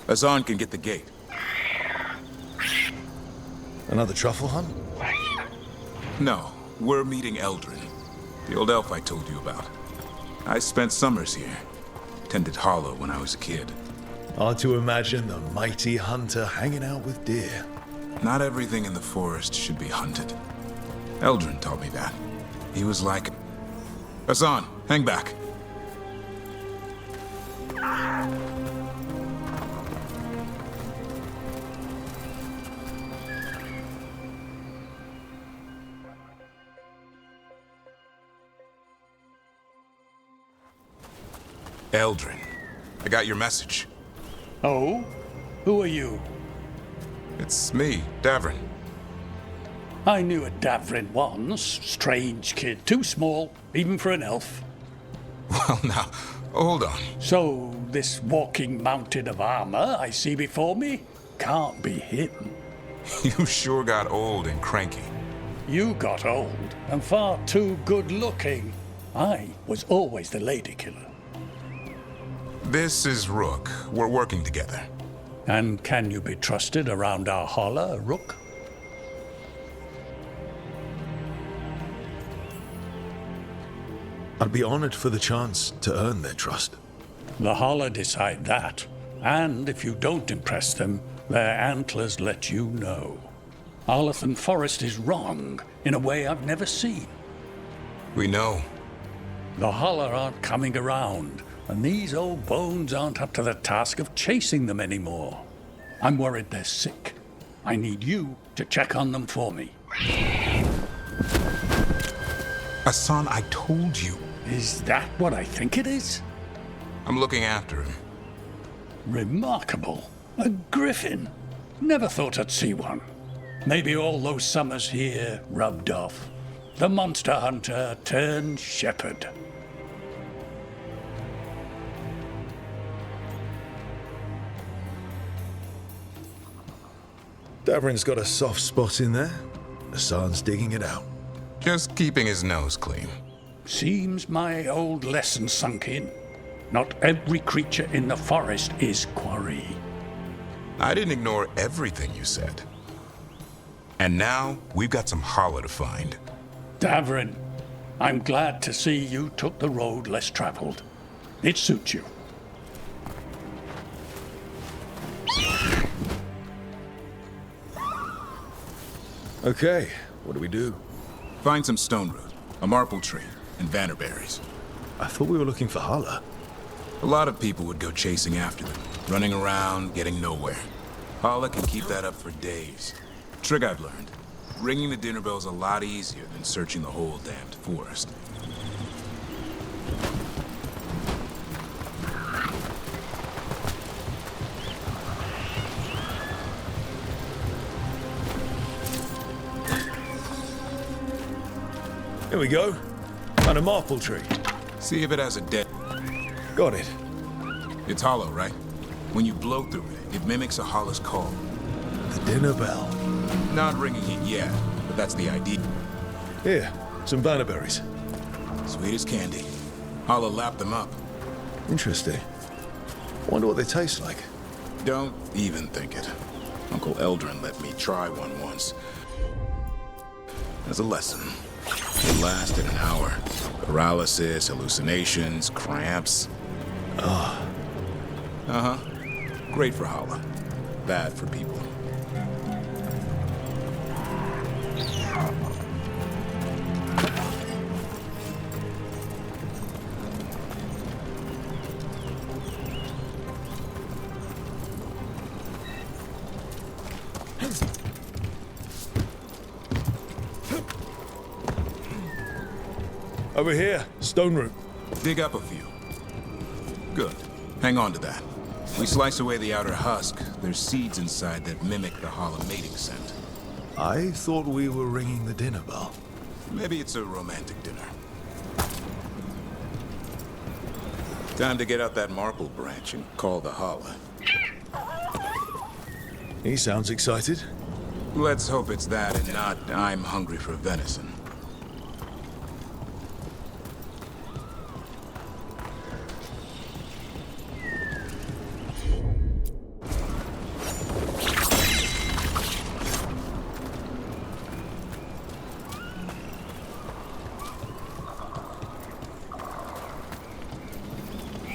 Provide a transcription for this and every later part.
Azan can get the gate. Another truffle hunt? No, we're meeting Eldrin, the old elf I told you about. I spent summers here. Tended Hollow when I was a kid. Hard to imagine the mighty hunter hanging out with deer. Not everything in the forest should be hunted. Eldrin taught me that. He was like... Azan, hang back. Eldrin, I got your message. Oh? Who are you? It's me, Davrin. I knew a Davrin once. Strange kid. Too small, even for an elf. Well, now, hold on. So, this walking mountain of armor I see before me can't be him. You sure got old and cranky. You got old and far too good looking. I was always the lady killer. This is Rook. We're working together. And can you be trusted around our holler, Rook? I'd be honored for the chance to earn their trust. The holler decide that. And if you don't impress them, their antlers let you know. Arlathan Forest is wrong in a way I've never seen. We know. The holler aren't coming around, and these old bones aren't up to the task of chasing them anymore. I'm worried they're sick. I need you to check on them for me. Azan, I told you. Is that what I think it is? I'm looking after him. Remarkable. A griffin. Never thought I'd see one. Maybe all those summers here rubbed off. The monster hunter turned shepherd. Davrin's got a soft spot in there. Hassan's digging it out. Just keeping his nose clean. Seems my old lesson sunk in. Not every creature in the forest is quarry. I didn't ignore everything you said. And now, we've got some holler to find. Davrin, I'm glad to see you took the road less traveled. It suits you. Okay, what do we do? Find some stone root, a marple tree, and vannerberries. I thought we were looking for Hala. A lot of people would go chasing after them, running around, getting nowhere. Hala can keep that up for days. Trick I've learned. Ringing the dinner bell's a lot easier than searching the whole damned forest. Here we go. And a marple tree. See if it has a dead... Got it. It's hollow, right? When you blow through it, it mimics a hollow's call. The dinner bell. Not ringing it yet, but that's the idea. Here, some bannerberries. Sweet as candy. Holla lapped them up. Interesting. Wonder what they taste like. Don't even think it. Uncle Eldrin let me try one once. As a lesson. It lasted an hour. Paralysis, hallucinations, cramps. Uh-huh. Great for Hala. Bad for people. Over here, stone root. Dig up a few. Good. Hang on to that. We slice away the outer husk. There's seeds inside that mimic the Hala mating scent. I thought we were ringing the dinner bell. Maybe it's a romantic dinner. Time to get out that marple branch and call the Hala. He sounds excited. Let's hope it's that and not I'm hungry for venison.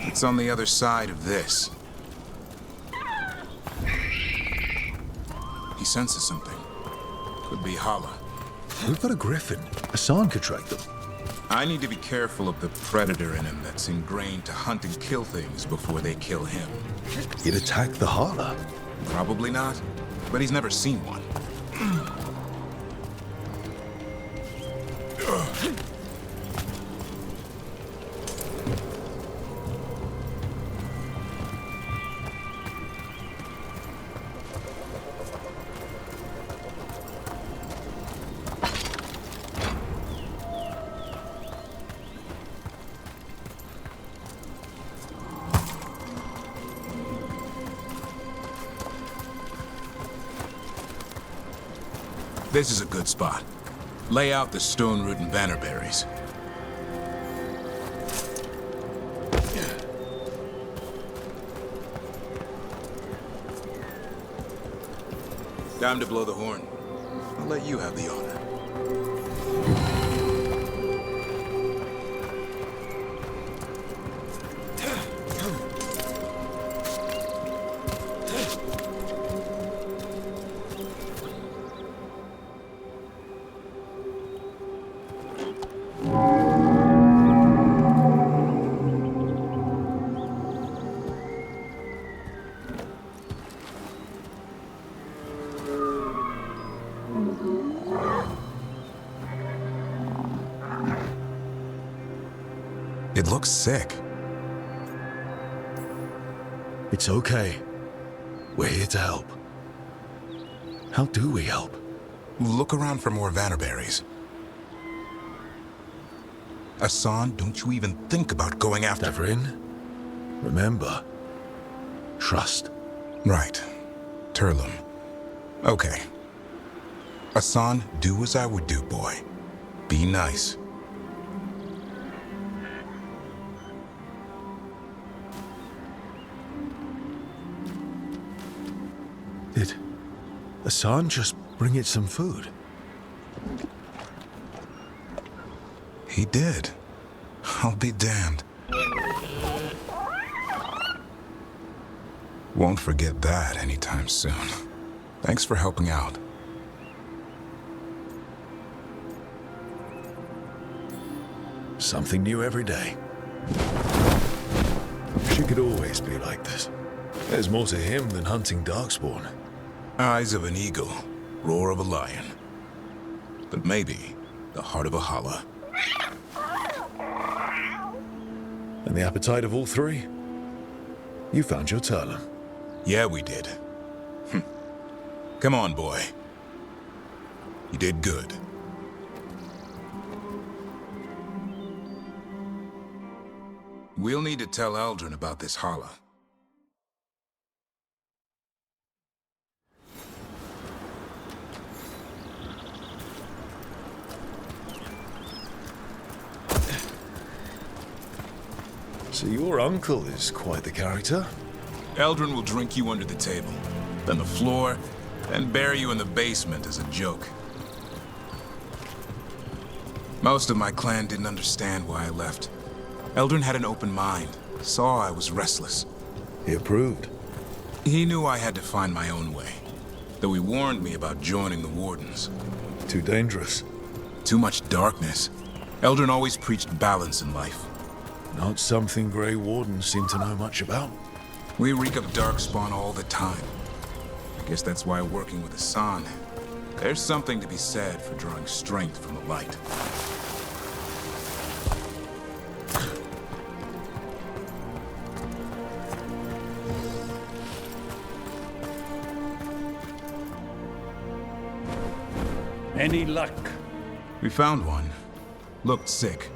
It's on the other side of this. He senses something. Could be Hala. We've got a griffin. Hassan could track them. I need to be careful of the predator in him that's ingrained to hunt and kill things before they kill him. He'd attack the Hala. Probably not, but he's never seen one. This is a good spot. Lay out the stone root and bannerberries. Time to blow the horn. I'll let you have the honor. It looks sick. It's okay. We're here to help. How do we help? Look around for more vannerberries. Hassan, don't you even think about going after... Devrin, remember, trust. Right. Turlum. Okay. Hassan, do as I would do, boy. Be nice. Did Hassan just bring it some food? He did. I'll be damned. Won't forget that anytime soon. Thanks for helping out. Something new every day. She could always be like this. There's more to him than hunting darkspawn. Eyes of an eagle, roar of a lion. But maybe the heart of a Hala. And the appetite of all three? You found your Turlum. Yeah, we did. Come on, boy. You did good. We'll need to tell Elgar'nan about this Hala. So your uncle is quite the character. Elgar'nan will drink you under the table, then the floor, and bury you in the basement as a joke. Most of my clan didn't understand why I left. Elgar'nan had an open mind, saw I was restless. He approved. He knew I had to find my own way, though he warned me about joining the Wardens. Too dangerous. Too much darkness. Elgar'nan always preached balance in life. Not something Grey Wardens seem to know much about. We reek of darkspawn all the time. I guess that's why working with Hassan, there's something to be said for drawing strength from the light. Any luck? We found one. Looked sick.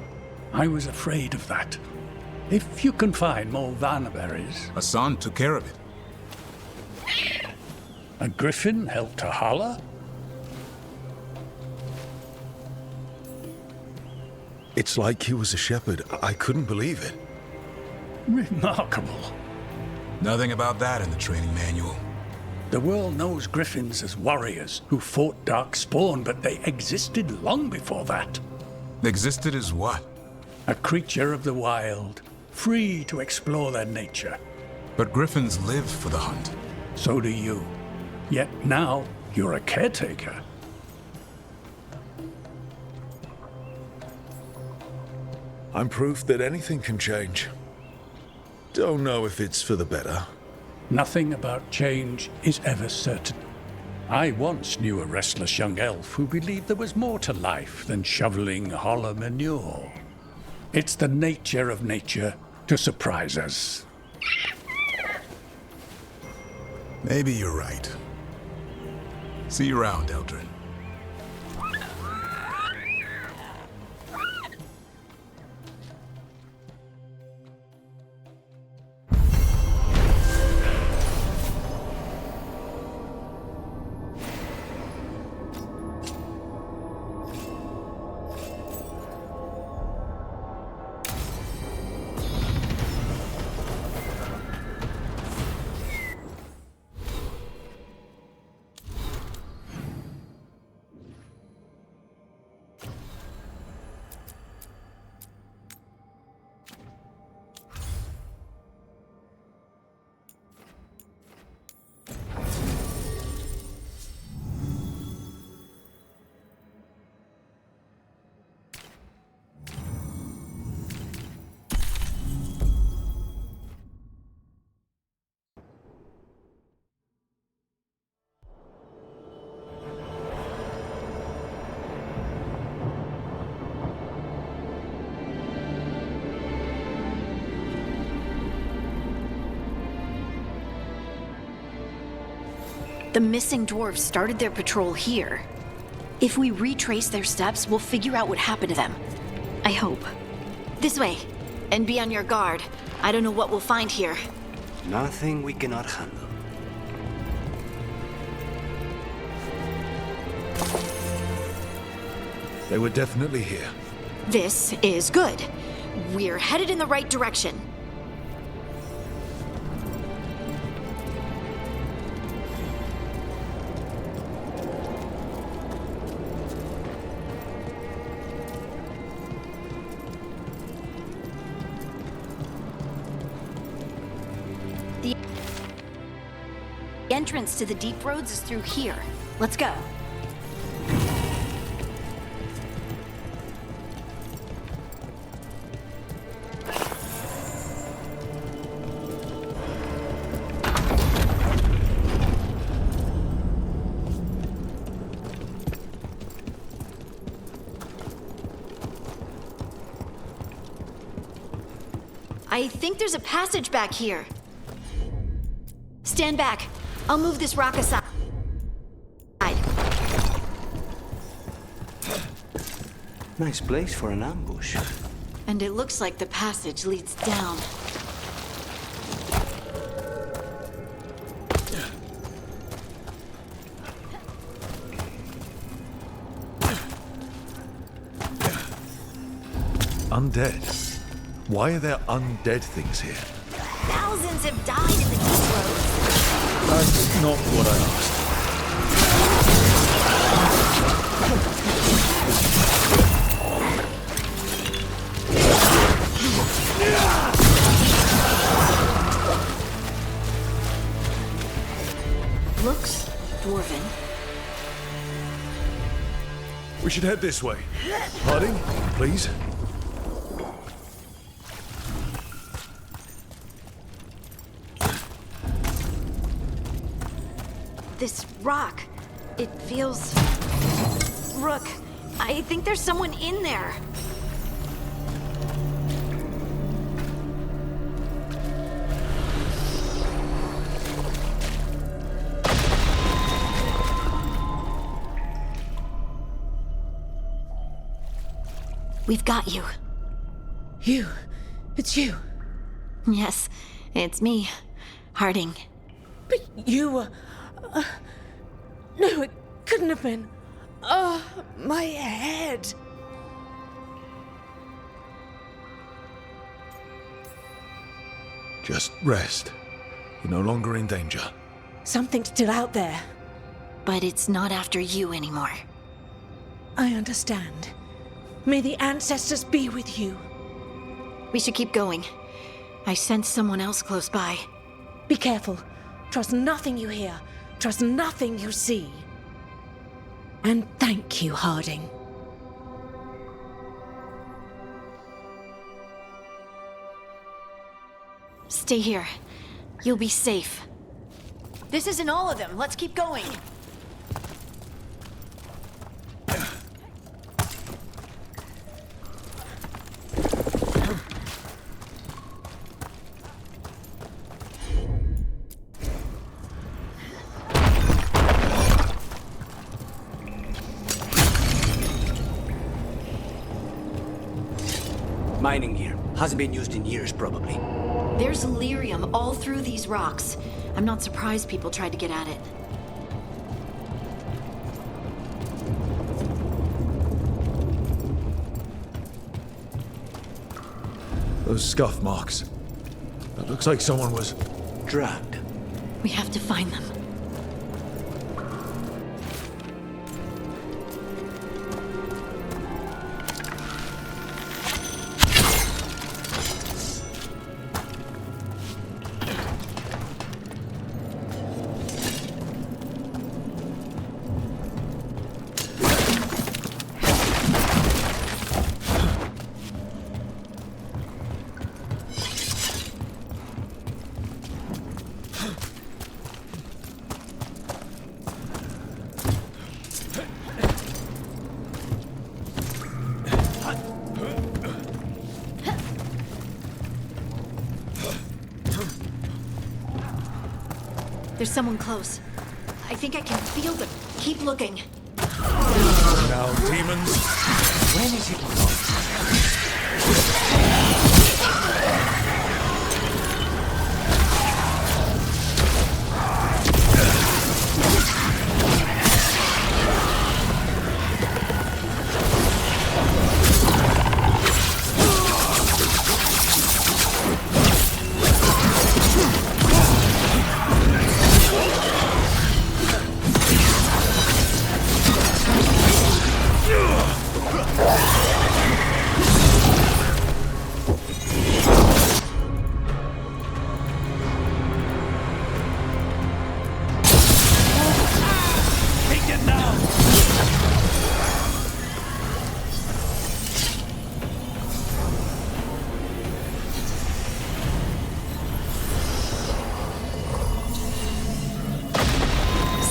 I was afraid of that. If you can find more vannerberries. Hassan took care of it. A griffin helped a Hala? It's like he was a shepherd. I couldn't believe it. Remarkable. Nothing about that in the training manual. The world knows griffins as warriors who fought darkspawn, but they existed long before that. Existed as what? A creature of the wild, free to explore their nature. But griffins live for the hunt. So do you. Yet now, you're a caretaker. I'm proof that anything can change. Don't know if it's for the better. Nothing about change is ever certain. I once knew a restless young elf who believed there was more to life than shoveling hollow manure. It's the nature of nature to surprise us. Maybe you're right. See you around, Elgar'nan. The missing dwarves started their patrol here. If we retrace their steps, we'll figure out what happened to them. I hope. This way. And be on your guard. I don't know what we'll find here. Nothing we cannot handle. They were definitely here. This is good. We're headed in the right direction. The entrance to the deep roads is through here. Let's go. I think there's a passage back here. Stand back. I'll move this rock aside. Nice place for an ambush. And it looks like the passage leads down. Undead? Why are there undead things here? Thousands have died in the deep roads. That's not what I asked. Looks dwarven. We should head this way. Harding, please. This rock, it feels... Rook, I think there's someone in there. We've got you. You. It's you. Yes, it's me, Harding. But you were... no, it couldn't have been. Oh, my head. Just rest. You're no longer in danger. Something's still out there. But it's not after you anymore. I understand. May the ancestors be with you. We should keep going. I sense someone else close by. Be careful. Trust nothing you hear. Trust nothing you see. And thank you, Harding. Stay here. You'll be safe. This isn't all of them. Let's keep going. Mining gear. Hasn't been used in years, probably. There's lyrium all through these rocks. I'm not surprised people tried to get at it. Those scuff marks. It looks like someone was... Dragged. We have to find them. There's someone close. I think I can feel them. Keep looking. Now, demons. When is it?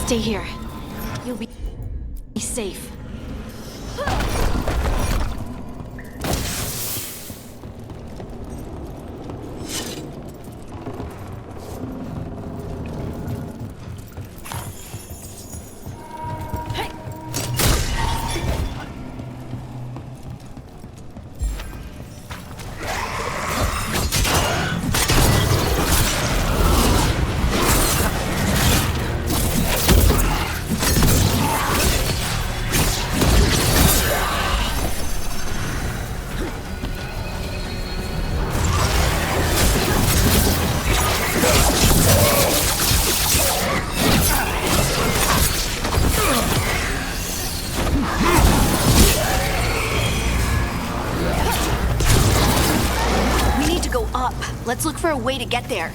Stay here. You'll be safe. Let's look for a way to get there.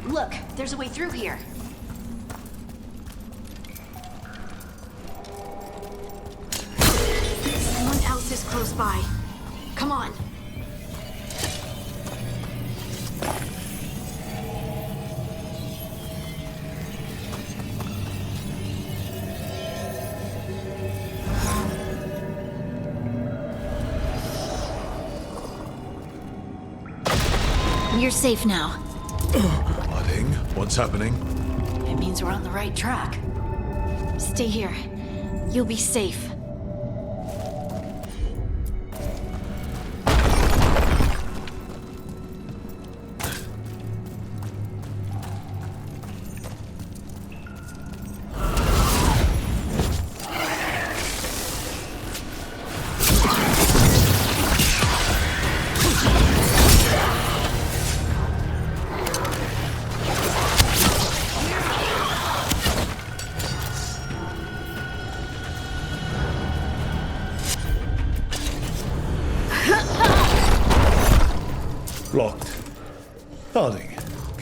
Look, there's a way through here. Someone else is close by. Come on. You're safe now. Harding, what's happening? It means we're on the right track. Stay here. You'll be safe.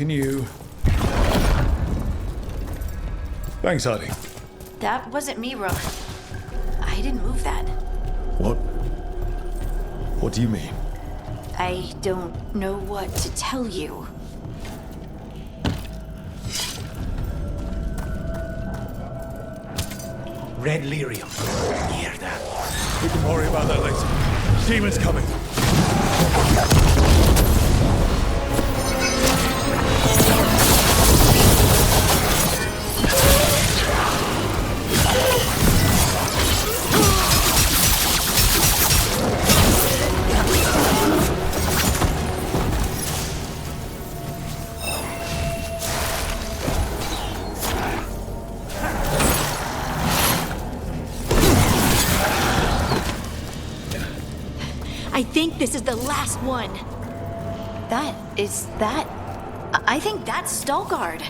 asking you. Thanks, Hardy. That wasn't me, Rook. I didn't move that. What? What do you mean? I don't know what to tell you. Red lyrium. Hear that? We can worry about that later. Demon's coming. I think this is the last one. I think that's Stalguard.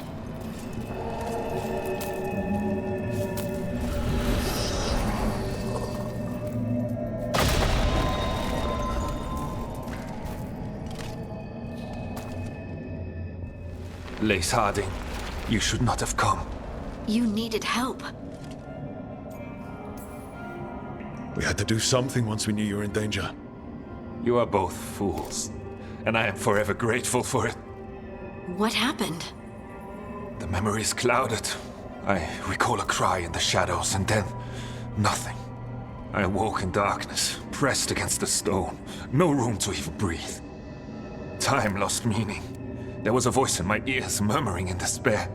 Lace Harding, you should not have come. You needed help. We had to do something once we knew you were in danger. You are both fools, and I am forever grateful for it. What happened? The memory is clouded. I recall a cry in the shadows, and then nothing. I awoke in darkness, pressed against the stone, no room to even breathe. Time lost meaning. There was a voice in my ears murmuring in despair.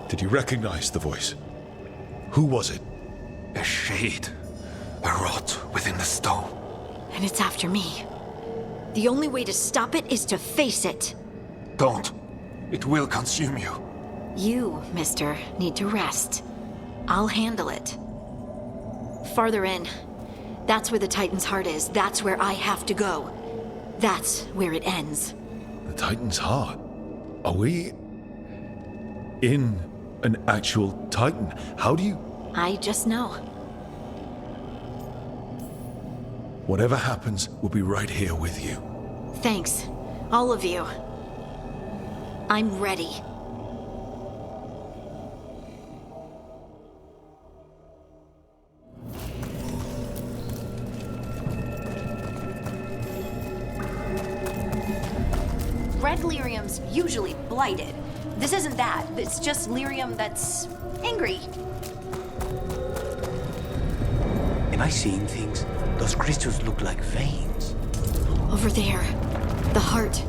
Did you recognize the voice? Who was it? A shade, a rot within the stone. And it's after me. The only way to stop it is to face it. Don't. It will consume you. You, mister, need to rest. I'll handle it. Farther in. That's where the Titan's heart is. That's where I have to go. That's where it ends. The Titan's heart? Are we in an actual Titan? How do you... I just know. Whatever happens, we'll be right here with you. Thanks. All of you. I'm ready. Red lyrium's usually blighted. This isn't that. It's just lyrium that's angry. Am I seeing things? Those crystals look like veins. Over there. The heart.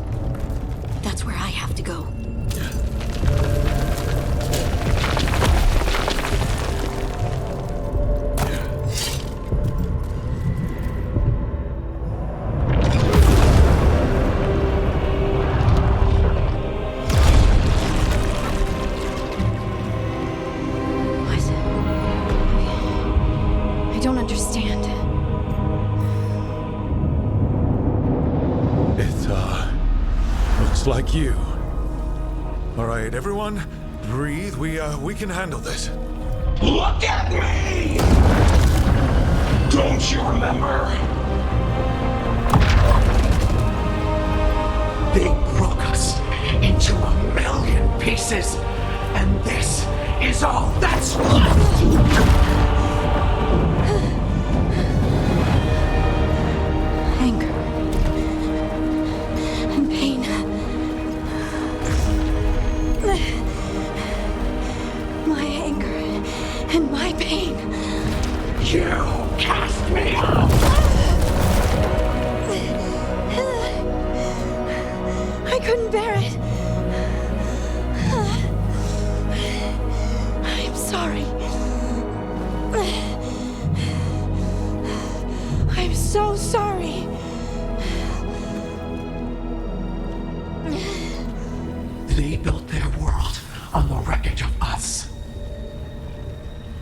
That's where I have to go. Like you. All right, everyone, breathe. We can handle this. Look at me! Don't you remember? They broke us into 1,000,000 pieces, and this is all that's left! You cast me out! I couldn't bear it. I'm sorry. I'm so sorry. They built their world on the wreckage of us.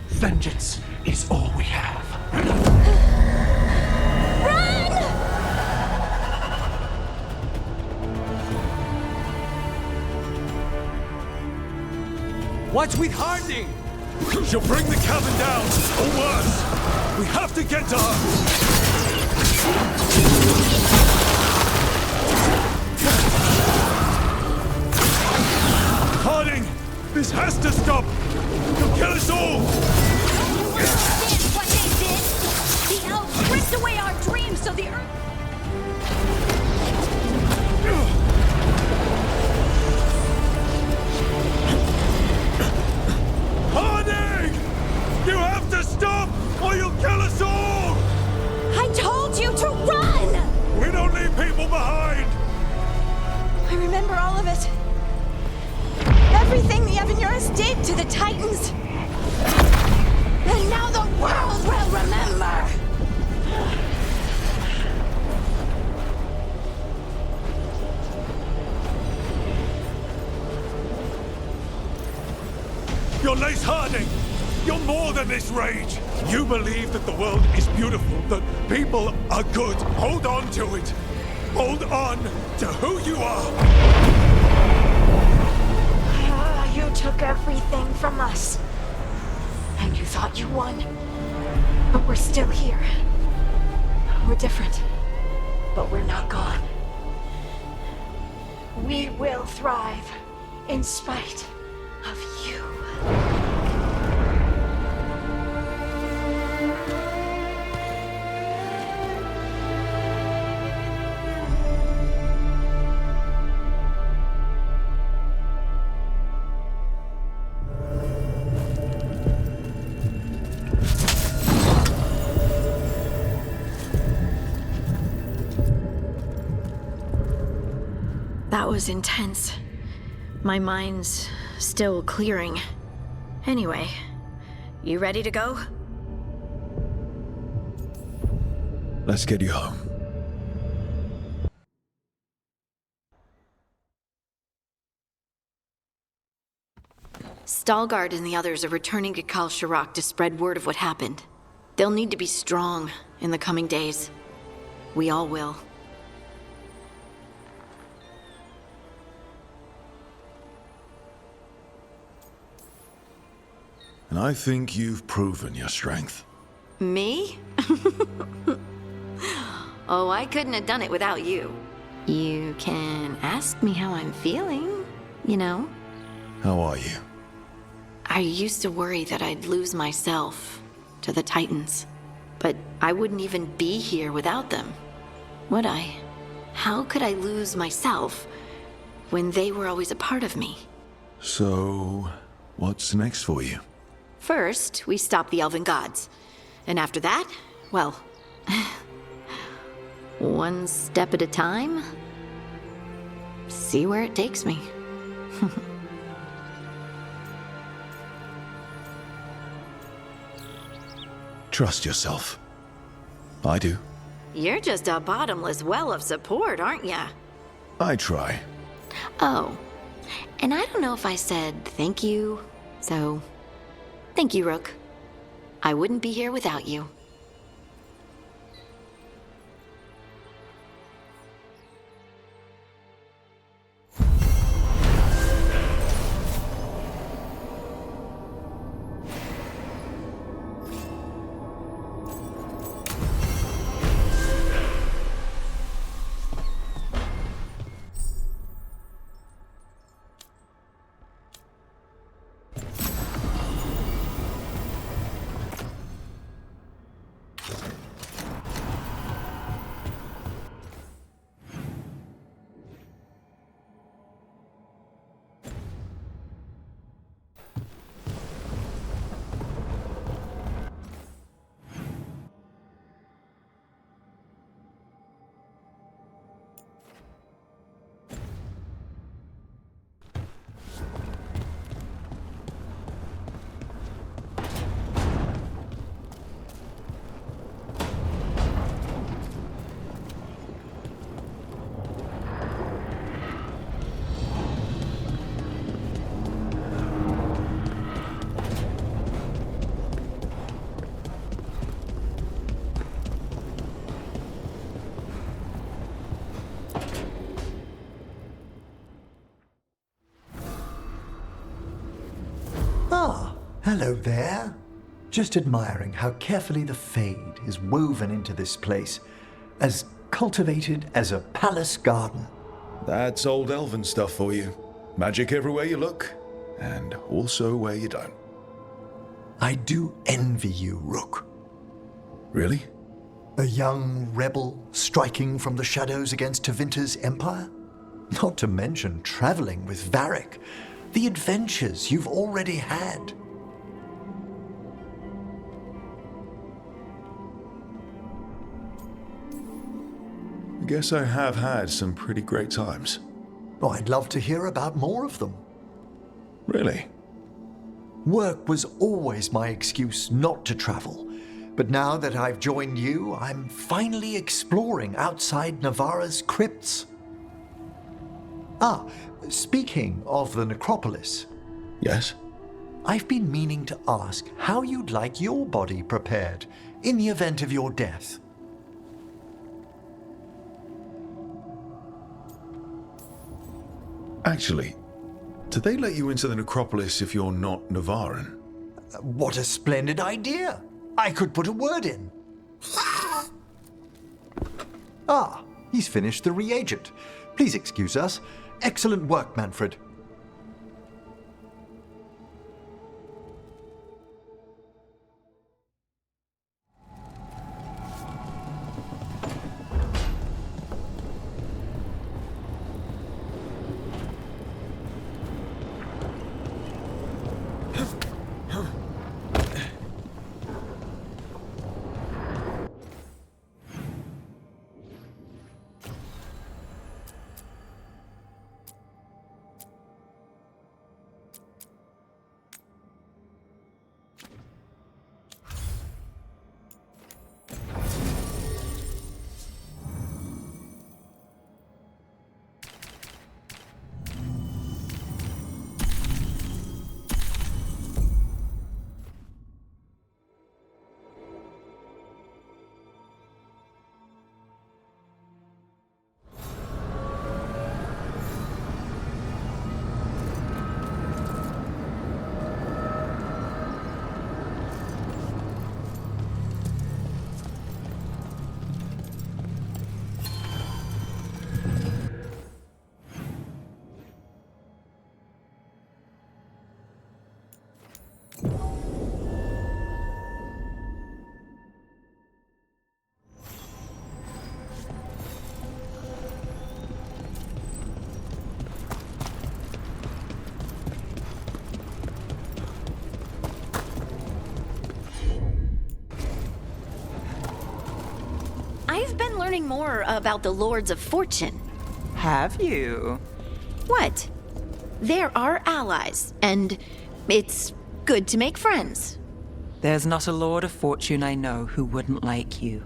Vengeance is all we have. Run! What's with Harding? She'll bring the cabin down, or worse. We have to get to her! Harding! This has to stop! They'll kill us all! Understand what they did? The elves ripped away our dreams so the earth... Harding! You have to stop, or you'll kill us all! I told you to run! We don't leave people behind! I remember all of it. Everything the Eluvians did to the Titans. And now the world will remember! You're Lace Harding! You're more than this rage! You believe that the world is beautiful, that people are good. Hold on to it! Hold on to who you are! You took everything from us. And you thought you won. But we're still here. We're different. But we're not gone. We will thrive in spite of you. That was intense. My mind's still clearing. Anyway, you ready to go? Let's get you home. Stalgard and the others are returning to Kal Shirak to spread word of what happened. They'll need to be strong in the coming days. We all will. And I think you've proven your strength. Me? Oh, I couldn't have done it without you. You can ask me how I'm feeling, you know? How are you? I used to worry that I'd lose myself to the Titans. But I wouldn't even be here without them, would I? How could I lose myself when they were always a part of me? So, what's next for you? First, we stop the elven gods. And after that, well, one step at a time. See where it takes me. Trust yourself. I do. You're just a bottomless well of support, aren't ya? I try. Oh, and I don't know if I said thank you, so thank you, Rook. I wouldn't be here without you. Hello there. Just admiring how carefully the Fade is woven into this place, as cultivated as a palace garden. That's old elven stuff for you. Magic everywhere you look, and also where you don't. I do envy you, Rook. Really? A young rebel striking from the shadows against Tevinter's empire? Not to mention traveling with Varric. The adventures you've already had. I guess I have had some pretty great times. Oh, I'd love to hear about more of them. Really? Work was always my excuse not to travel. But now that I've joined you, I'm finally exploring outside Navarra's crypts. Speaking of the necropolis. Yes? I've been meaning to ask how you'd like your body prepared in the event of your death. Actually, do they let you into the necropolis if you're not Navarran? What a splendid idea! I could put a word in. He's finished the reagent. Please excuse us. Excellent work, Manfred. I've been learning more about the Lords of Fortune. Have you? What? They're our allies, and it's good to make friends. There's not a Lord of Fortune I know who wouldn't like you.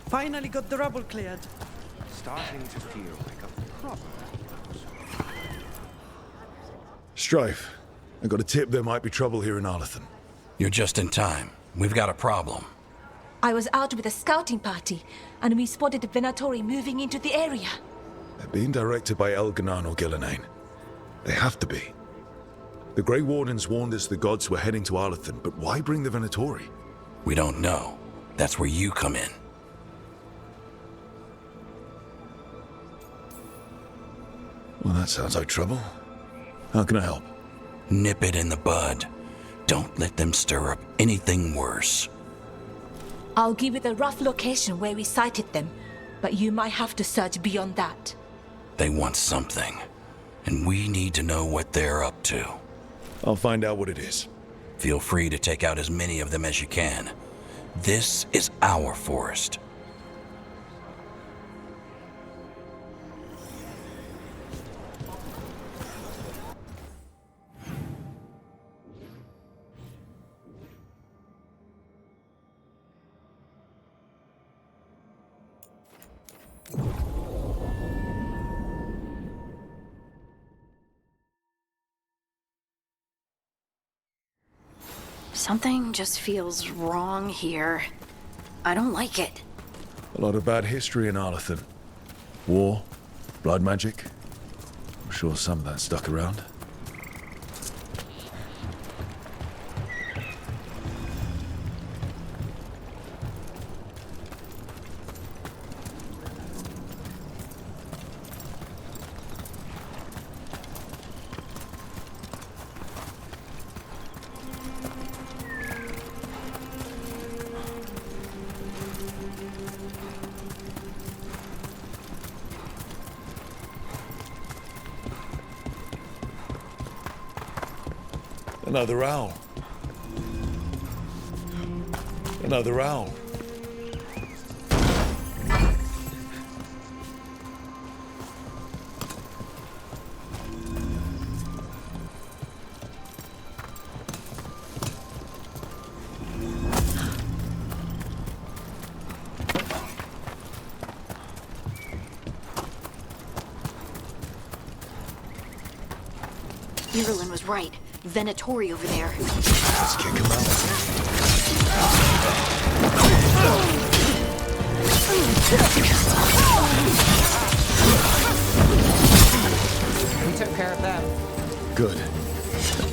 Finally got the rubble cleared. Starting to feel like a proper. Strife, I got a tip there might be trouble here in Arlathan. You're just in time. We've got a problem. I was out with a scouting party, and we spotted the Venatori moving into the area. They're being directed by Elgar'nan or Ghilan'nain. They have to be. The Grey Wardens warned us the gods were heading to Arlathan, but why bring the Venatori? We don't know. That's where you come in. Well, that sounds like trouble. How can I help? Nip it in the bud. Don't let them stir up anything worse. I'll give you the rough location where we sighted them, but you might have to search beyond that. They want something, and we need to know what they're up to. I'll find out what it is. Feel free to take out as many of them as you can. This is our forest. Something just feels wrong here. I don't like it. A lot of bad history in Arlathan. War, blood magic. I'm sure some of that stuck around. Another owl. Another owl. Irulan was right. Venatori over there. Let's kick him out. We took care of them. Good.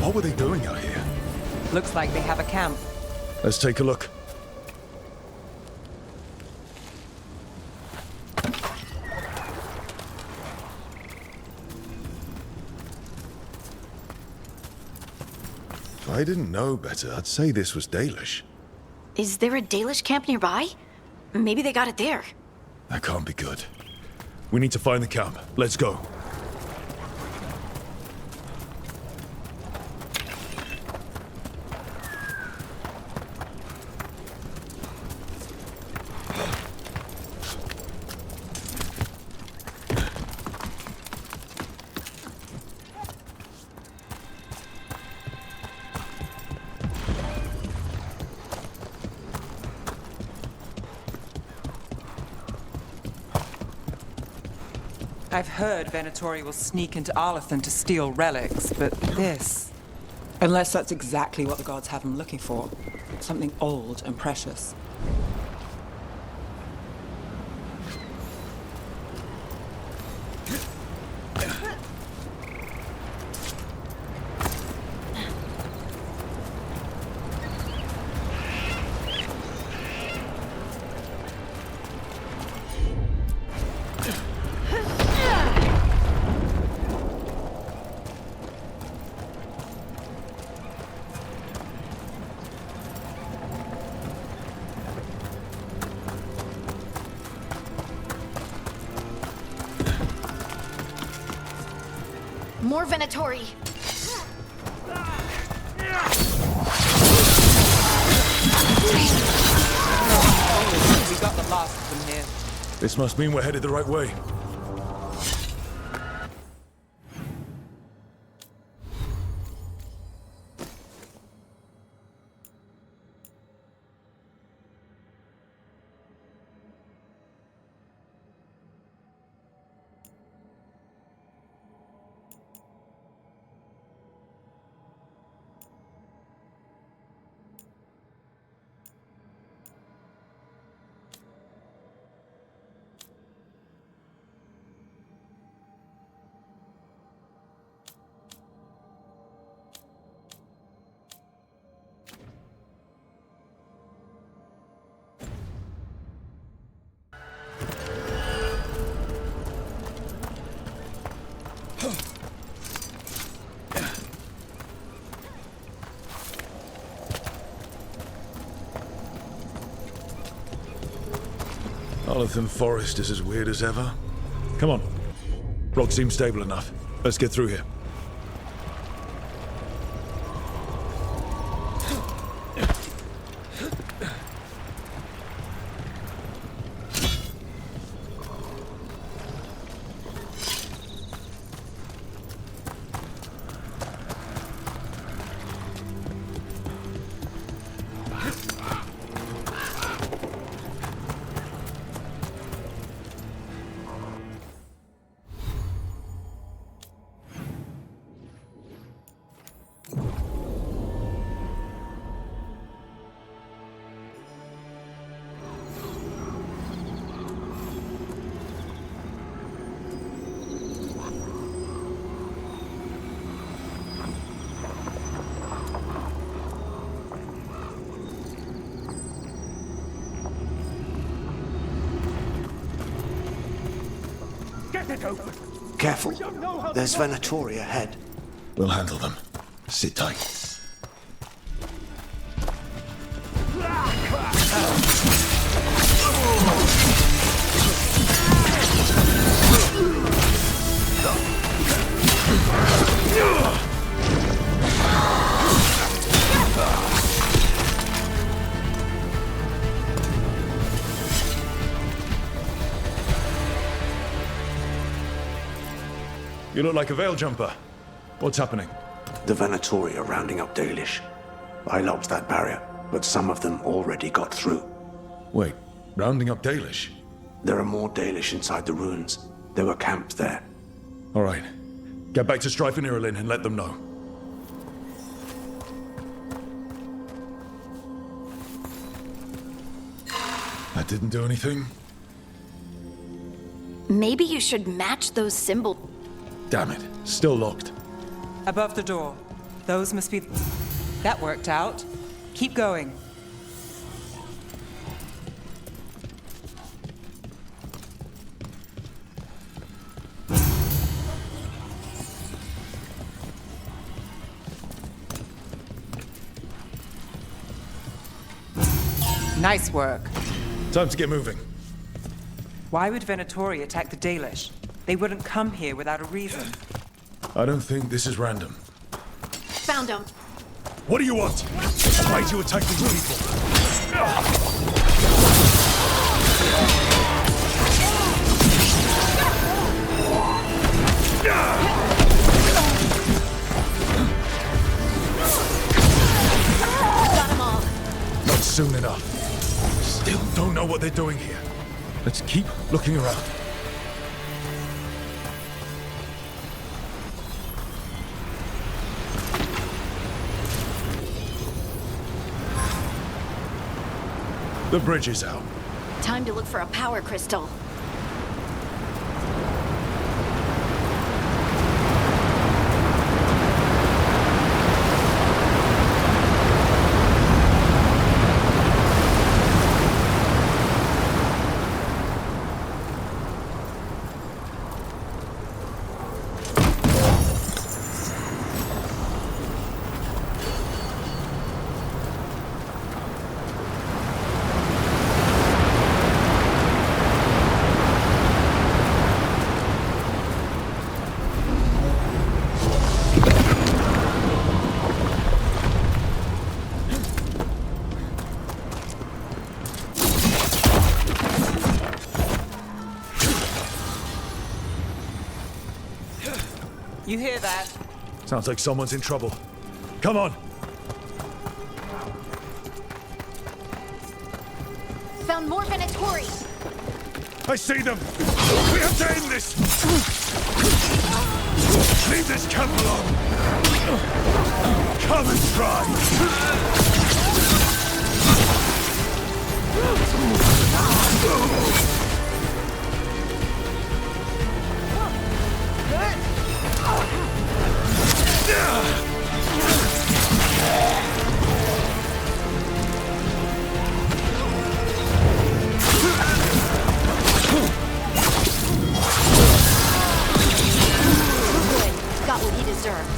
What were they doing out here? Looks like they have a camp. Let's take a look. If I didn't know better, I'd say this was Dalish. Is there a Dalish camp nearby? Maybe they got it there. That can't be good. We need to find the camp. Let's go. I've heard Venatori will sneak into Arlathan to steal relics, but this... Unless that's exactly what the gods have him looking for. Something old and precious. More Venatori. We got the last of them here. This must mean we're headed the right way. Arlington Forest is as weird as ever. Come on. Rock seems stable enough. Let's get through here. Careful. There's Venatori ahead. We'll handle them. Sit tight. You look like a veil jumper. What's happening? The Venatori are rounding up Dalish. I locked that barrier, but some of them already got through. Wait, rounding up Dalish? There are more Dalish inside the ruins. They were camped there. All right. Get back to Fen'Harel and let them know. That didn't do anything? Maybe you should match those symbols. Damn it. Still locked. Above the door. Those must be... That worked out. Keep going. Nice work. Time to get moving. Why would Venatori attack the Dalish? They wouldn't come here without a reason. I don't think this is random. Found him. What do you want? Why'd you attack these people? Got them all. Not soon enough. Still don't know what they're doing here. Let's keep looking around. The bridge is out. Time to look for a power crystal. You hear that? Sounds like someone's in trouble. Come on! Found more Venatori. I see them! We have to end this! Leave this camp alone! Come and try! Got what he deserved.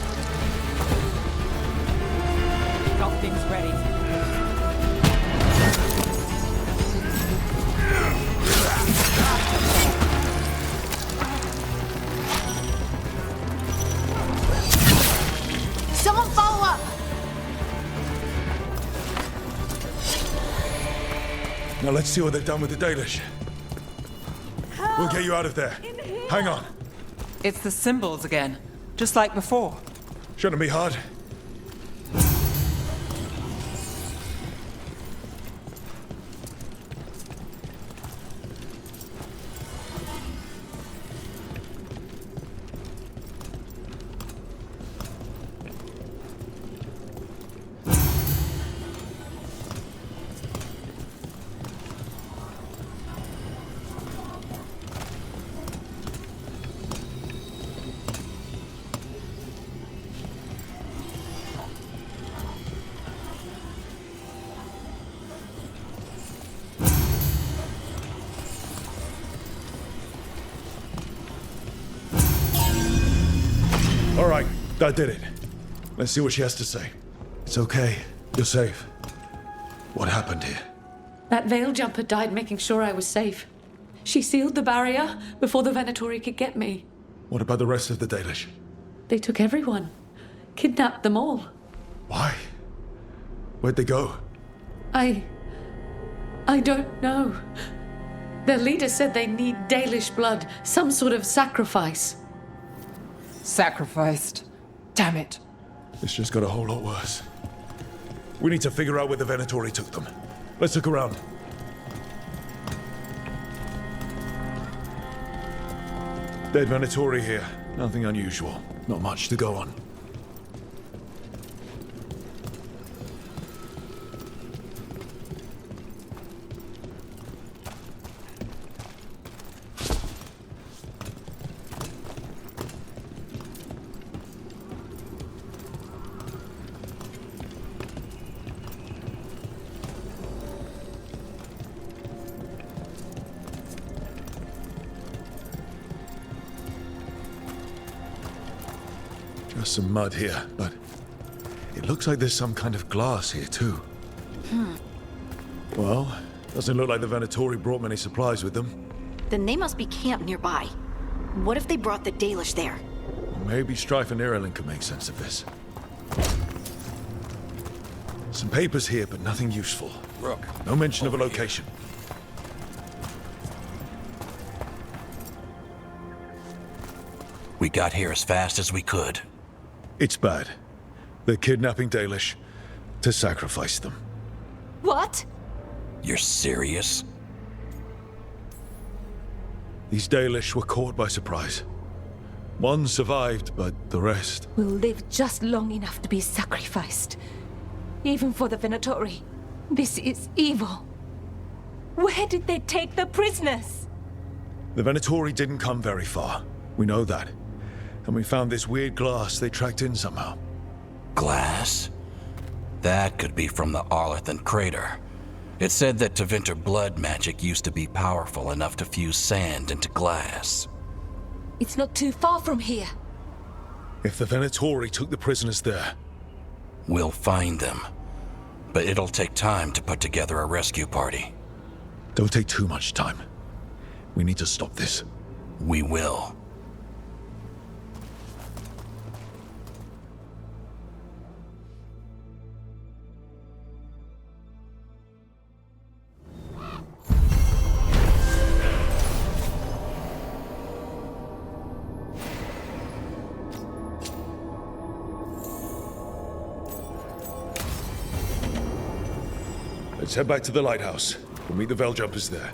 Got things ready. Now let's see what they've done with the Dalish. We'll get you out of there. Hang on. It's the symbols again, just like before. Shouldn't be hard. All right, that did it. Let's see what she has to say. It's okay. You're safe. What happened here? That veil jumper died making sure I was safe. She sealed the barrier before the Venatori could get me. What about the rest of the Dalish? They took everyone. Kidnapped them all. Why? Where'd they go? I don't know. Their leader said they need Dalish blood, some sort of sacrifice. Sacrificed. Damn it. This just got a whole lot worse. We need to figure out where the Venatori took them. Let's look around. Dead Venatori here. Nothing unusual. Not much to go on. Just some mud here, but it looks like there's some kind of glass here too. Well, doesn't look like the Venatori brought many supplies with them. Then they must be camped nearby. What if they brought the Dalish there? Maybe Strife and Irelin can make sense of this. Some papers here, but nothing useful. Rook. No mention of a location. We got here as fast as we could. It's bad. They're kidnapping Dalish to sacrifice them. What? You're serious? These Dalish were caught by surprise. One survived, but the rest... Will live just long enough to be sacrificed. Even for the Venatori. This is evil. Where did they take the prisoners? The Venatori didn't come very far. We know that. And we found this weird glass they tracked in somehow. Glass? That could be from the Arlathan crater. It said that Tevinter blood magic used to be powerful enough to fuse sand into glass. It's not too far from here. If the Venatori took the prisoners there... We'll find them. But it'll take time to put together a rescue party. Don't take too much time. We need to stop this. We will. Let's head back to the lighthouse. We'll meet the Veil Jumpers there.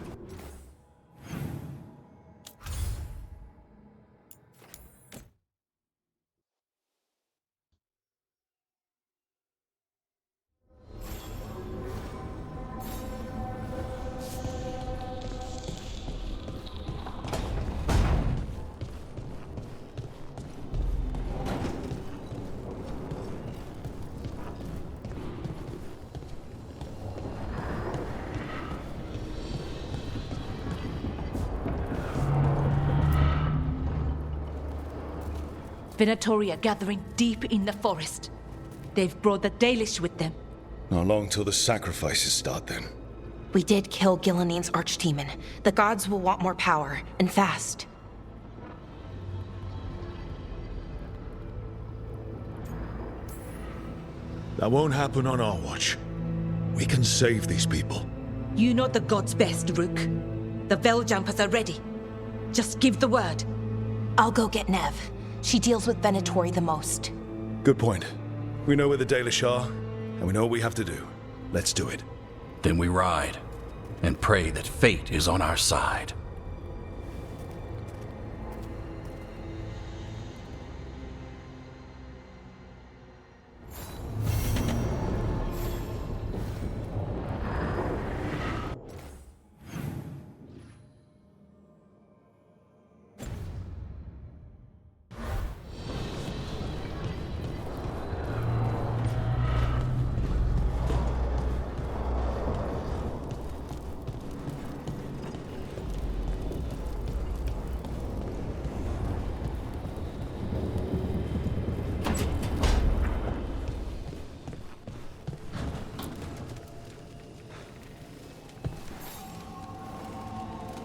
Venatori are gathering deep in the forest. They've brought the Dalish with them. Not long till the sacrifices start then. We did kill Ghilan'nain's archdemon. The gods will want more power, and fast. That won't happen on our watch. We can save these people. You know the gods best, Rook. The Vel jumpers are ready. Just give the word. I'll go get Nev. She deals with Venatori the most. Good point. We know where the Dalish are, and we know what we have to do. Let's do it. Then we ride, and pray that fate is on our side.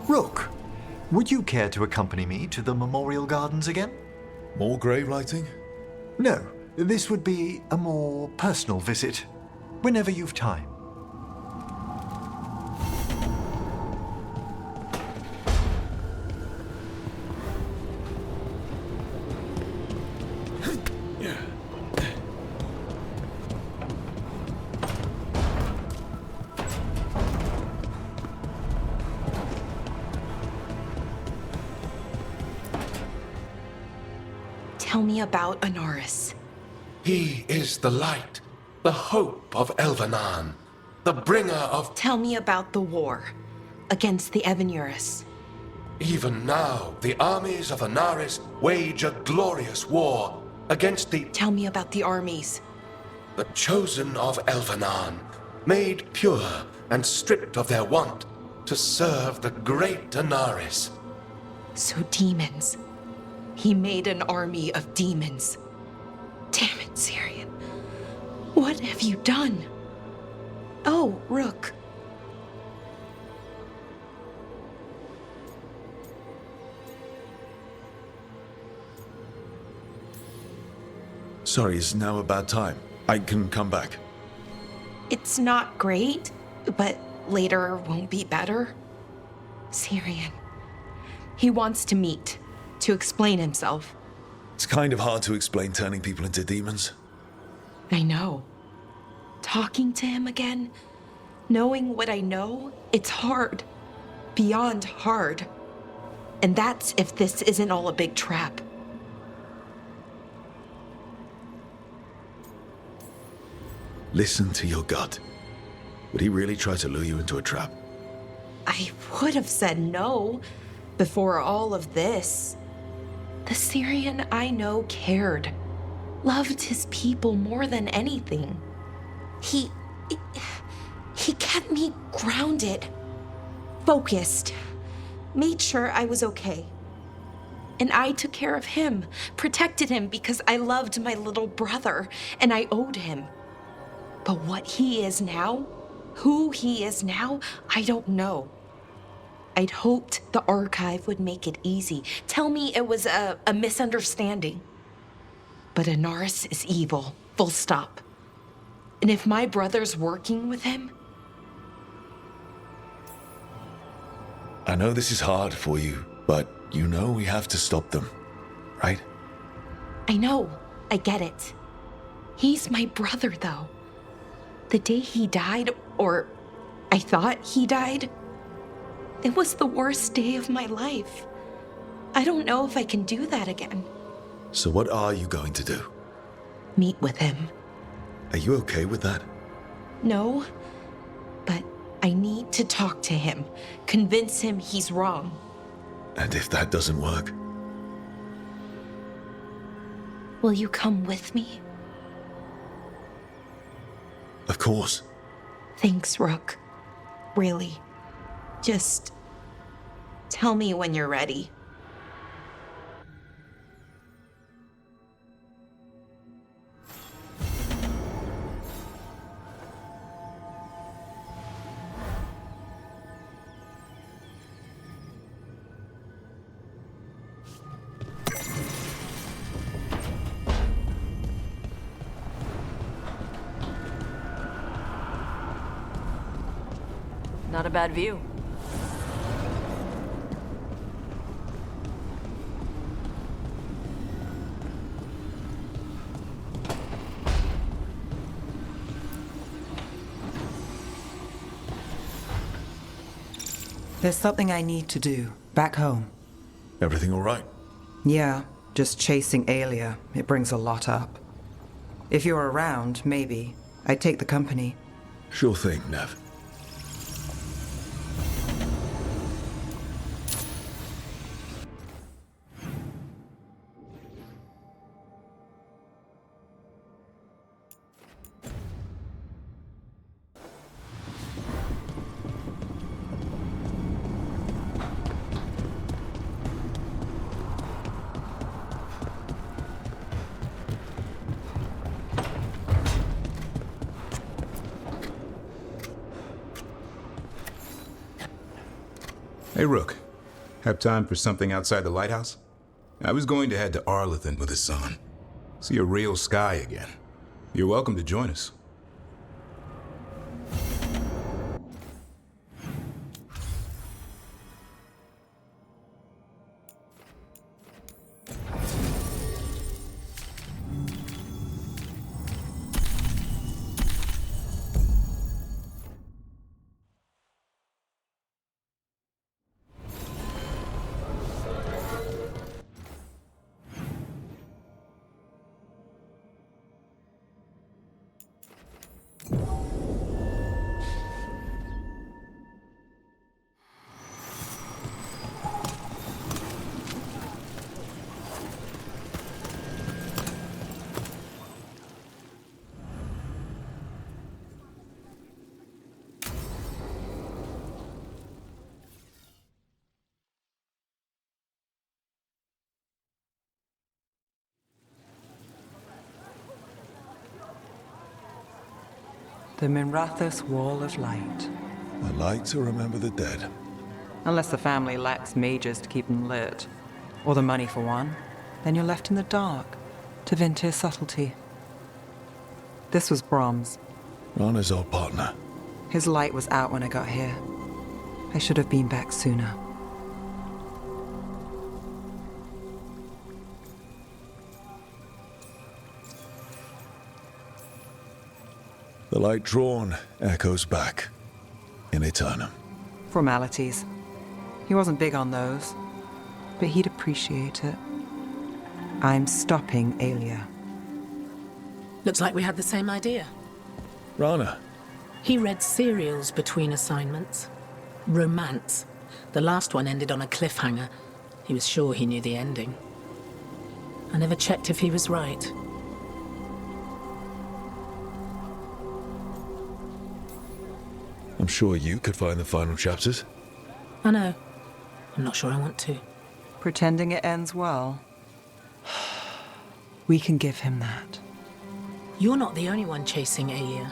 Rook, would you care to accompany me to the Memorial Gardens again? More grave lighting? No, this would be a more personal visit, whenever you've time. Tell me about Anaris. He is the light, the hope of Elgar'nan, the bringer of... Tell me about the war against the Evenuris. Even now, the armies of Anaris wage a glorious war against the... Tell me about the armies. The chosen of Elgar'nan, made pure and stripped of their want to serve the great Anaris. So demons. He made an army of demons. Damn it, Syrian. What have you done? Oh, Rook. Sorry, is now a bad time. I can come back. It's not great, but later won't be better. Syrian. He wants to meet. To explain himself. It's kind of hard to explain turning people into demons. I know. Talking to him again, knowing what I know, it's hard. Beyond hard. And that's if this isn't all a big trap. Listen to your gut. Would he really try to lure you into a trap? I would have said no before all of this. The Syrian I know cared, loved his people more than anything. He kept me grounded, focused, made sure I was okay. And I took care of him, protected him because I loved my little brother and I owed him. But what he is now, who he is now, I don't know. I'd hoped the archive would make it easy. Tell me it was a misunderstanding. But Anaris is evil, full stop. And if my brother's working with him... I know this is hard for you, but you know we have to stop them, right? I know, I get it. He's my brother, though. The day he died, or I thought he died, it was the worst day of my life. I don't know if I can do that again. So what are you going to do? Meet with him. Are you okay with that? No, but I need to talk to him, convince him he's wrong. And if that doesn't work? Will you come with me? Of course. Thanks, Rook. Really. Just tell me when you're ready. Not a bad view. There's something I need to do back home. Everything all right? Yeah, just chasing Aelia. It brings a lot up. If you're around, maybe. I'd take the company. Sure thing, Nev. Hey, Rook. Have time for something outside the lighthouse? I was going to head to Arlathan with the sun. See a real sky again. You're welcome to join us. The Minrathous Wall of Light. I like to remember the dead. Unless the family lacks mages to keep them lit. Or the money for one. Then you're left in the dark. To Tevinter's subtlety. This was Brom's. Rana's old partner. His light was out when I got here. I should have been back sooner. The light drawn echoes back in Eternum. Formalities. He wasn't big on those, but he'd appreciate it. I'm stopping Aelia. Looks like we had the same idea. Rana. He read serials between assignments. Romance. The last one ended on a cliffhanger. He was sure he knew the ending. I never checked if he was right. I'm sure you could find the final chapters. I know. I'm not sure I want to. Pretending it ends well. We can give him that. You're not the only one chasing Aelia.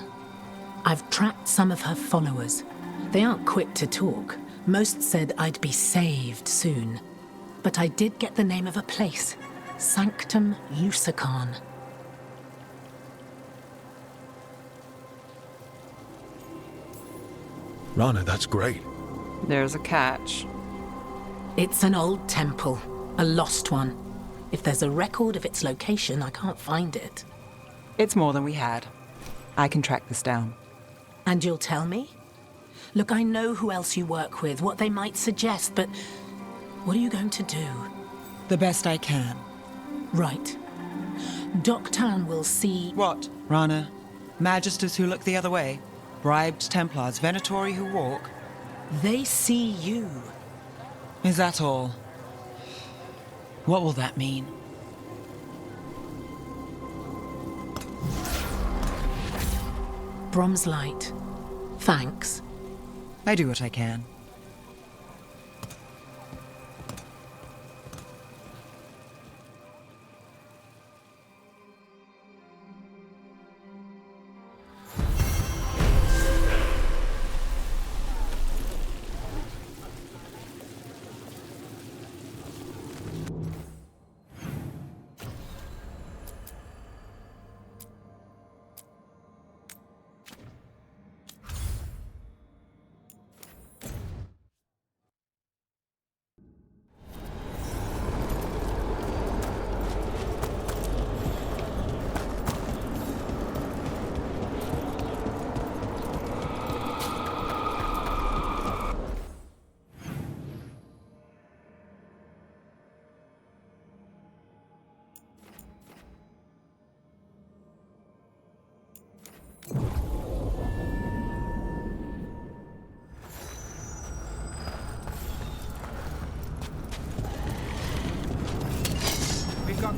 I've tracked some of her followers. They aren't quick to talk. Most said I'd be saved soon. But I did get the name of a place. Sanctum Lucican. Rana, that's great. There's a catch. It's an old temple. A lost one. If there's a record of its location, I can't find it. It's more than we had. I can track this down. And you'll tell me? Look, I know who else you work with, what they might suggest, but what are you going to do? The best I can. Right. Docktown will see... What, Rana? Magisters who look the other way? Bribed Templars, Venatori who walk? They see you. Is that all? What will that mean? Brom's light. Thanks. I do what I can.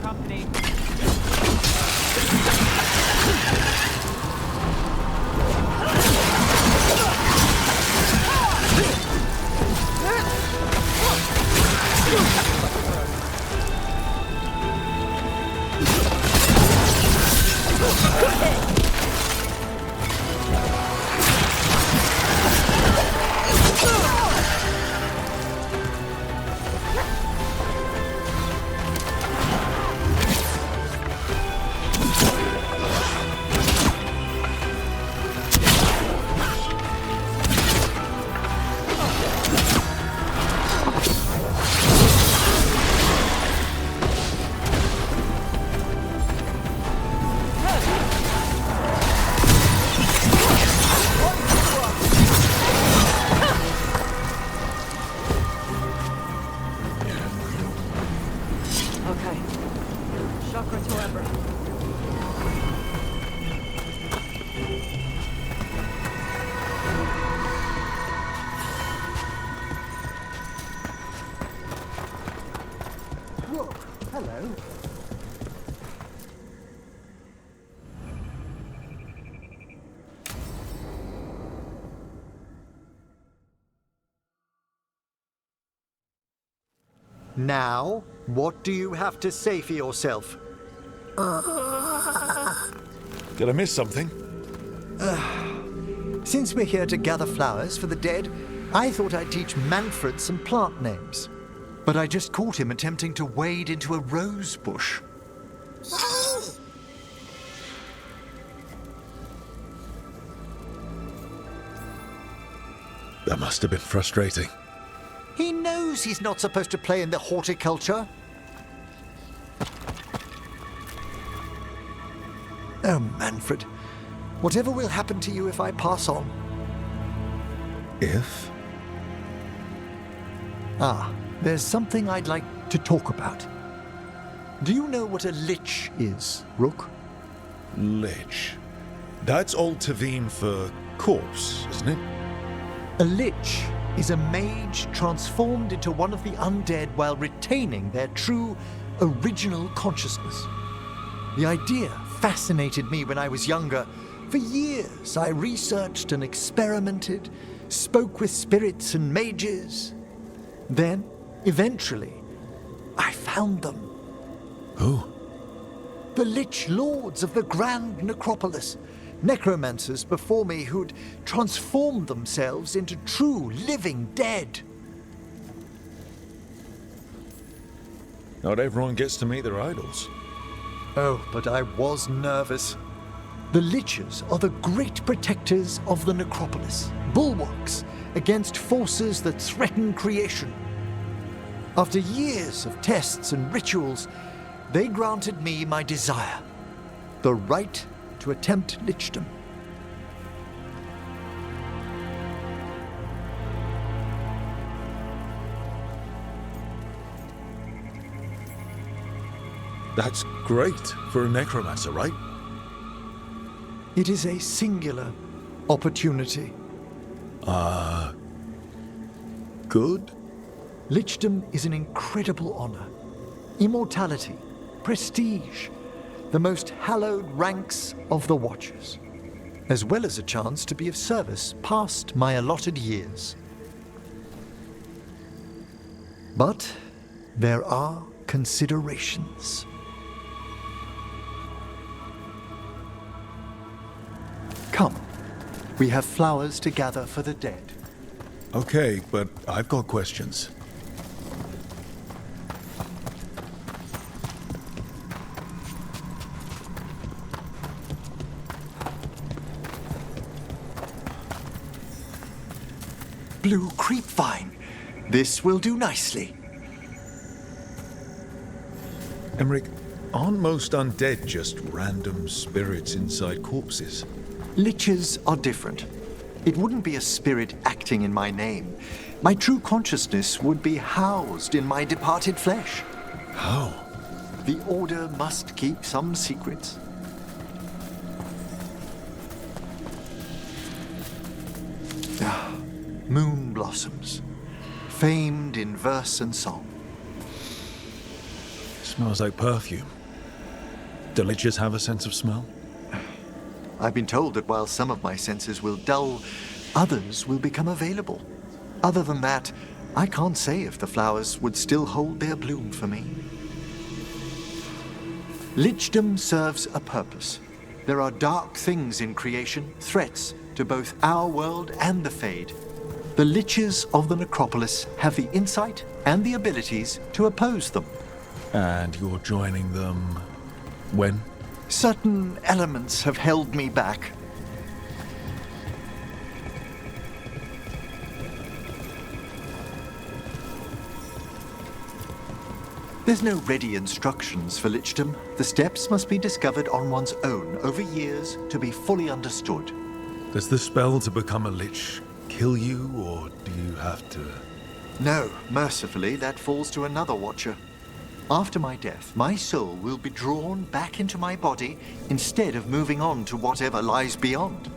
company. Hello. Now, what do you have to say for yourself? Did I miss something? Since we're here to gather flowers for the dead, I thought I'd teach Manfred some plant names. But I just caught him attempting to wade into a rose bush. That must have been frustrating. He knows he's not supposed to play in the horticulture. Oh, Manfred. Whatever will happen to you if I pass on? If? There's something I'd like to talk about. Do you know what a lich is, Rook? Lich? That's old Tavim for corpse, isn't it? A lich is a mage transformed into one of the undead while retaining their true, original consciousness. The idea fascinated me when I was younger. For years, I researched and experimented, spoke with spirits and mages. Then, eventually, I found them. Who? The Lich Lords of the Grand Necropolis. Necromancers before me who'd transformed themselves into true living dead. Not everyone gets to meet their idols. Oh, but I was nervous. The Liches are the great protectors of the Necropolis, bulwarks against forces that threaten creation. After years of tests and rituals, they granted me my desire, the right to attempt lichdom. That's great for a necromancer, right? It is a singular opportunity. Good? Lichdom is an incredible honor. Immortality, prestige, the most hallowed ranks of the Watchers, as well as a chance to be of service past my allotted years. But there are considerations. Come, we have flowers to gather for the dead. Okay, but I've got questions. Blue creepvine. This will do nicely. Emmerich, aren't most undead just random spirits inside corpses? Liches are different. It wouldn't be a spirit acting in my name. My true consciousness would be housed in my departed flesh. How? The Order must keep some secrets. Moon blossoms, famed in verse and song. Smells like perfume. Do liches have a sense of smell? I've been told that while some of my senses will dull, others will become available. Other than that, I can't say if the flowers would still hold their bloom for me. Lichdom serves a purpose. There are dark things in creation, threats to both our world and the Fade. The Liches of the Necropolis have the insight and the abilities to oppose them. And you're joining them when? Certain elements have held me back. There's no ready instructions for Lichdom. The steps must be discovered on one's own over years to be fully understood. Does the spell to become a lich kill you, or do you have to? No, mercifully, that falls to another watcher. After my death, my soul will be drawn back into my body instead of moving on to whatever lies beyond.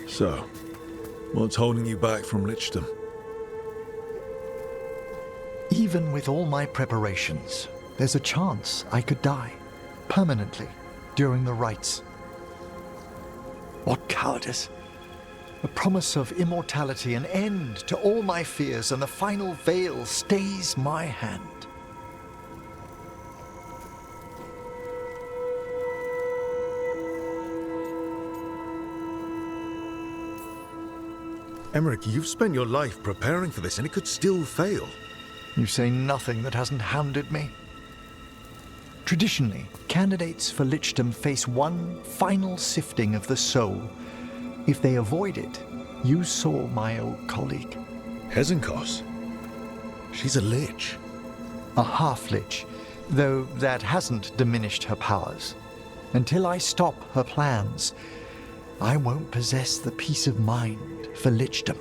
So, what's holding you back from Lichdom? Even with all my preparations, there's a chance I could die, permanently, during the rites. What cowardice! A promise of immortality, an end to all my fears, and the final veil stays my hand. Emmerich, you've spent your life preparing for this, and it could still fail. You say nothing that hasn't hounded me. Traditionally, candidates for Lichdom face one final sifting of the soul. If they avoid it, you saw my old colleague. Hezenkos? She's a lich. A half-lich, though that hasn't diminished her powers. Until I stop her plans, I won't possess the peace of mind for Lichdom.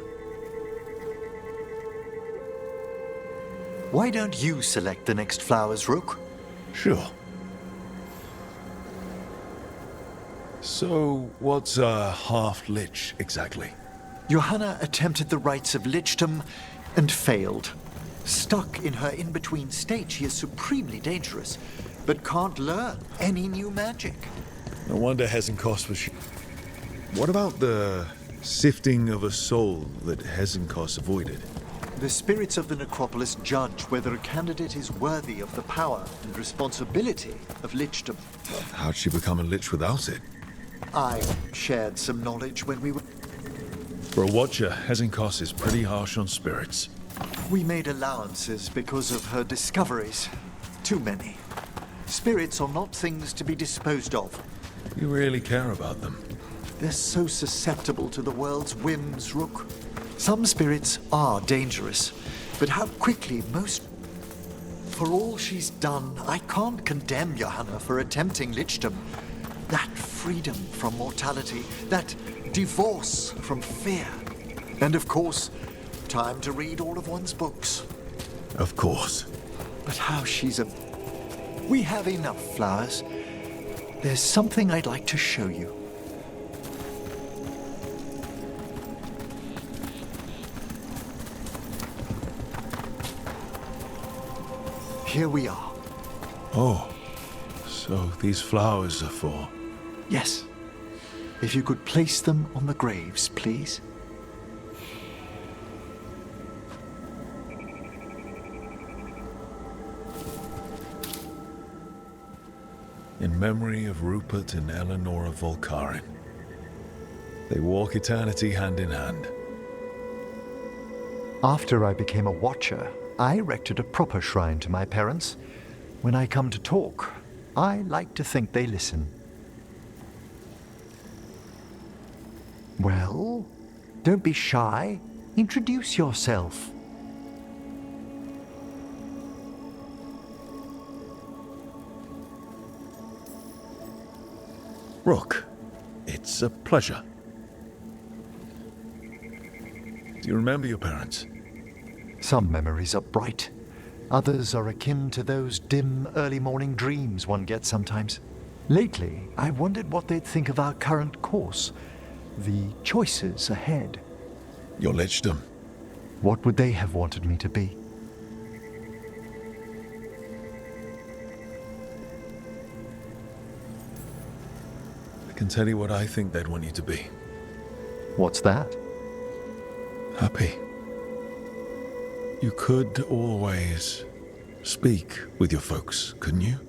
Why don't you select the next flowers, Rook? Sure. So, what's a half-lich exactly? Johanna attempted the rites of Lichdom and failed. Stuck in her in-between state, she is supremely dangerous, but can't learn any new magic. No wonder Hezenkos was... What about the sifting of a soul that Hezenkos avoided? The spirits of the necropolis judge whether a candidate is worthy of the power and responsibility of Lichdom. How'd she become a lich without it? I shared some knowledge when we were... For a watcher, Hezenkos is pretty harsh on spirits. We made allowances because of her discoveries. Too many. Spirits are not things to be disposed of. You really care about them. They're so susceptible to the world's whims, Rook. Some spirits are dangerous, but how quickly most... For all she's done, I can't condemn Johanna for attempting Lichdom. That freedom from mortality, that divorce from fear. And of course, time to read all of one's books. Of course. But how she's a... We have enough flowers. There's something I'd like to show you. Here we are. Oh, so these flowers are for... Yes. If you could place them on the graves, please. In memory of Rupert and Eleanor of Volcarin. They walk eternity hand in hand. After I became a watcher, I erected a proper shrine to my parents. When I come to talk, I like to think they listen. Well, don't be shy. Introduce yourself. Rook, it's a pleasure. Do you remember your parents? Some memories are bright. Others are akin to those dim early morning dreams one gets sometimes. Lately, I wondered what they'd think of our current course, the choices ahead. Your lichdom. What would they have wanted me to be? I can tell you what I think they'd want you to be. What's that? Happy. You could always speak with your folks, couldn't you?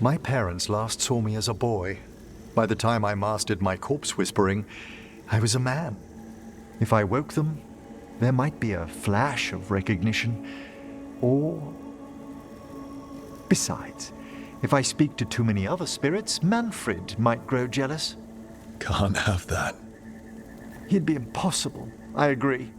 My parents last saw me as a boy. By the time I mastered my corpse whispering, I was a man. If I woke them, there might be a flash of recognition, or... Besides, if I speak to too many other spirits, Manfred might grow jealous. Can't have that. He'd be impossible, I agree.